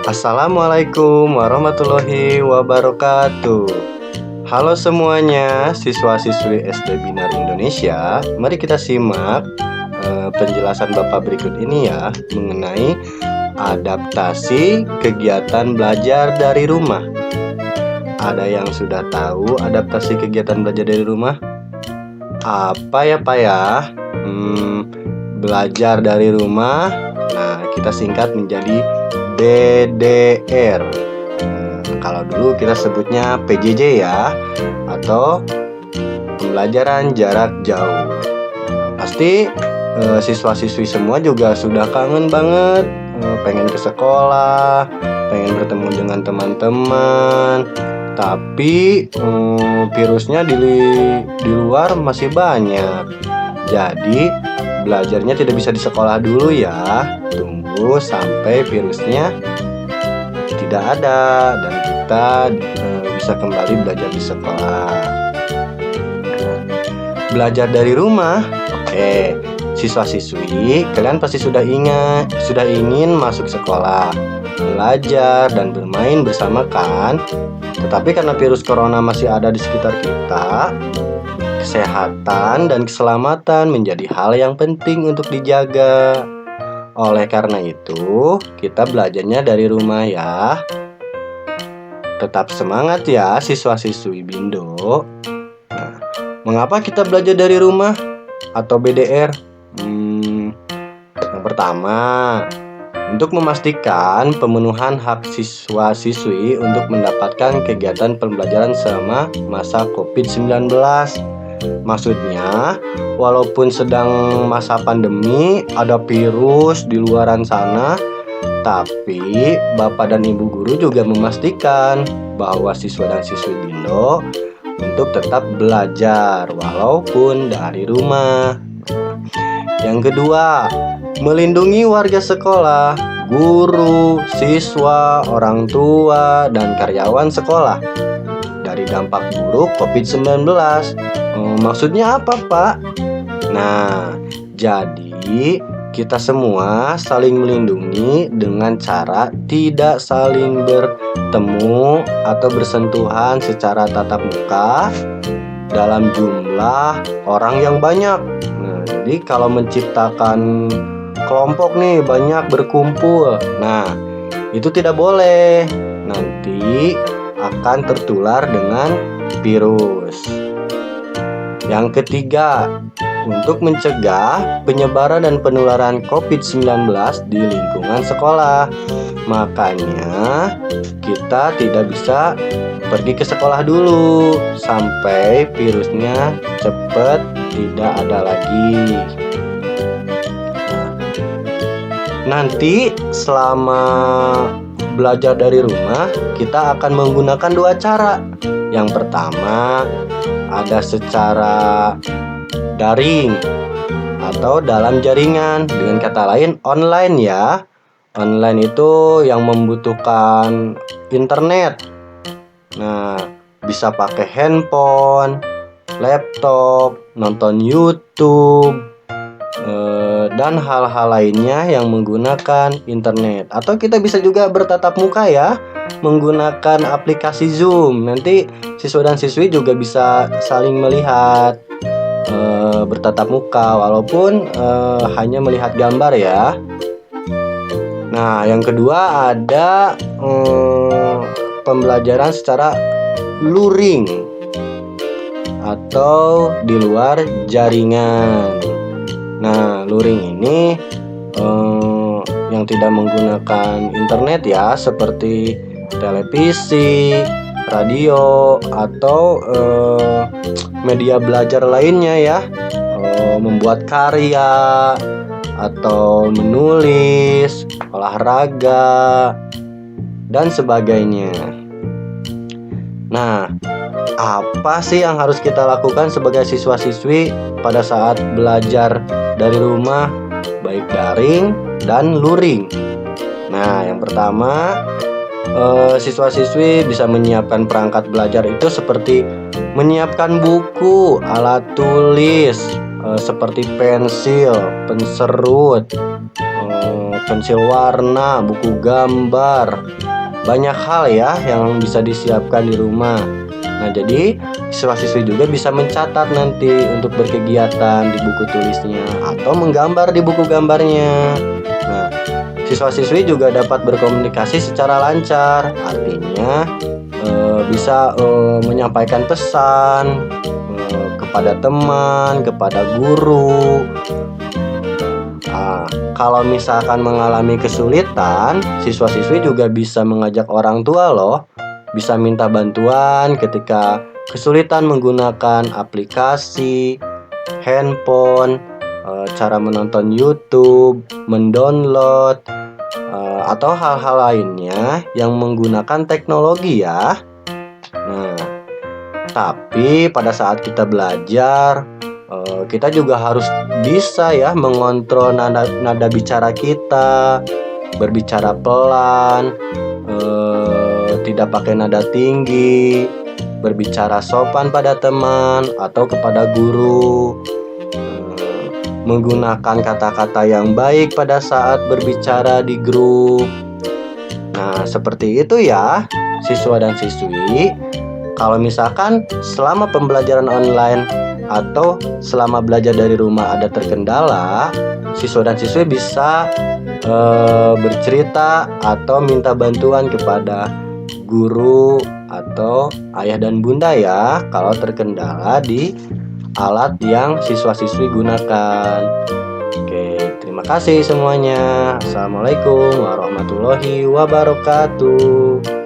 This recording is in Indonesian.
Assalamualaikum warahmatullahi wabarakatuh. Halo semuanya, siswa-siswi SD Binar Indonesia. Mari kita simak penjelasan Bapak berikut ini ya, mengenai adaptasi kegiatan belajar dari rumah. Ada yang sudah tahu adaptasi kegiatan belajar dari rumah? Apa ya Pak ya? Belajar dari rumah. Nah, kita singkat menjadi BDR. Kalau dulu kita sebutnya PJJ ya, atau pembelajaran jarak jauh. Pasti siswa-siswi semua juga sudah kangen banget, pengen ke sekolah, pengen bertemu dengan teman-teman. Tapi virusnya di luar masih banyak. Jadi belajarnya tidak bisa di sekolah dulu ya. Tunggu sampai virusnya tidak ada dan kita bisa kembali belajar di sekolah. Belajar dari rumah. Oke, siswa-siswi, kalian pasti sudah ingin masuk sekolah, belajar dan bermain bersama kan? Tetapi karena virus corona masih ada di sekitar kita, kesehatan dan keselamatan menjadi hal yang penting untuk dijaga. Oleh karena itu, kita belajarnya dari rumah ya. Tetap semangat ya siswa-siswi Bindo. Nah, mengapa kita belajar dari rumah atau BDR? Yang pertama, untuk memastikan pemenuhan hak siswa-siswi untuk mendapatkan kegiatan pembelajaran selama masa COVID-19. Maksudnya, walaupun sedang masa pandemi, ada virus di luaran sana, tapi Bapak dan Ibu guru juga memastikan bahwa siswa dan siswi Bindo untuk tetap belajar walaupun dari rumah. Yang kedua, melindungi warga sekolah, guru, siswa, orang tua, dan karyawan sekolah dari dampak buruk COVID-19. Maksudnya apa, Pak? Nah, jadi kita semua saling melindungi dengan cara tidak saling bertemu atau bersentuhan secara tatap muka dalam jumlah orang yang banyak. Nah, jadi kalau menciptakan kelompok nih banyak berkumpul, nah itu tidak boleh. Nanti akan tertular dengan virus. Yang ketiga, untuk mencegah penyebaran dan penularan COVID-19 di lingkungan sekolah. Makanya kita tidak bisa pergi ke sekolah dulu sampai virusnya cepat tidak ada lagi. Nanti selama belajar dari rumah, kita akan menggunakan dua cara. Yang pertama, ada secara daring atau dalam jaringan, dengan kata lain online ya. Online itu yang membutuhkan internet. Nah, bisa pakai handphone, laptop, nonton YouTube, dan hal-hal lainnya yang menggunakan internet. Atau kita bisa juga bertatap muka ya, menggunakan aplikasi Zoom. Nanti siswa dan siswi juga bisa saling melihat, bertatap muka walaupun hanya melihat gambar ya. Nah, yang kedua ada pembelajaran secara luring atau di luar jaringan. Nah, luring ini yang tidak menggunakan internet ya, seperti televisi, radio, atau media belajar lainnya ya, membuat karya atau menulis, olahraga, dan sebagainya. Nah, apa sih yang harus kita lakukan sebagai siswa-siswi pada saat belajar dari rumah, baik daring dan luring? Nah, yang pertama, siswa-siswi bisa menyiapkan perangkat belajar itu seperti menyiapkan buku, alat tulis, seperti pensil, penserut, pensil warna, buku gambar. Banyak hal ya yang bisa disiapkan di rumah. Nah, jadi siswa-siswi juga bisa mencatat nanti untuk berkegiatan di buku tulisnya atau menggambar di buku gambarnya. Nah, siswa-siswi juga dapat berkomunikasi secara lancar. Artinya bisa menyampaikan pesan kepada teman, kepada guru. Kalau misalkan mengalami kesulitan, siswa-siswi juga bisa mengajak orang tua loh. Bisa minta bantuan ketika kesulitan menggunakan aplikasi, handphone, cara menonton YouTube, mendownload, atau hal-hal lainnya yang menggunakan teknologi ya. Nah, tapi pada saat kita belajar, kita juga harus bisa ya mengontrol nada bicara kita, berbicara pelan, tidak pakai nada tinggi, berbicara sopan pada teman atau kepada guru, menggunakan kata-kata yang baik pada saat berbicara di grup. Nah, seperti itu ya, siswa dan siswi. Kalau misalkan selama pembelajaran online atau selama belajar dari rumah ada terkendala, siswa dan siswi bisa bercerita atau minta bantuan kepada guru atau ayah dan bunda ya kalau terkendala di alat yang siswa-siswi gunakan. Oke, terima kasih semuanya. Assalamualaikum warahmatullahi wabarakatuh.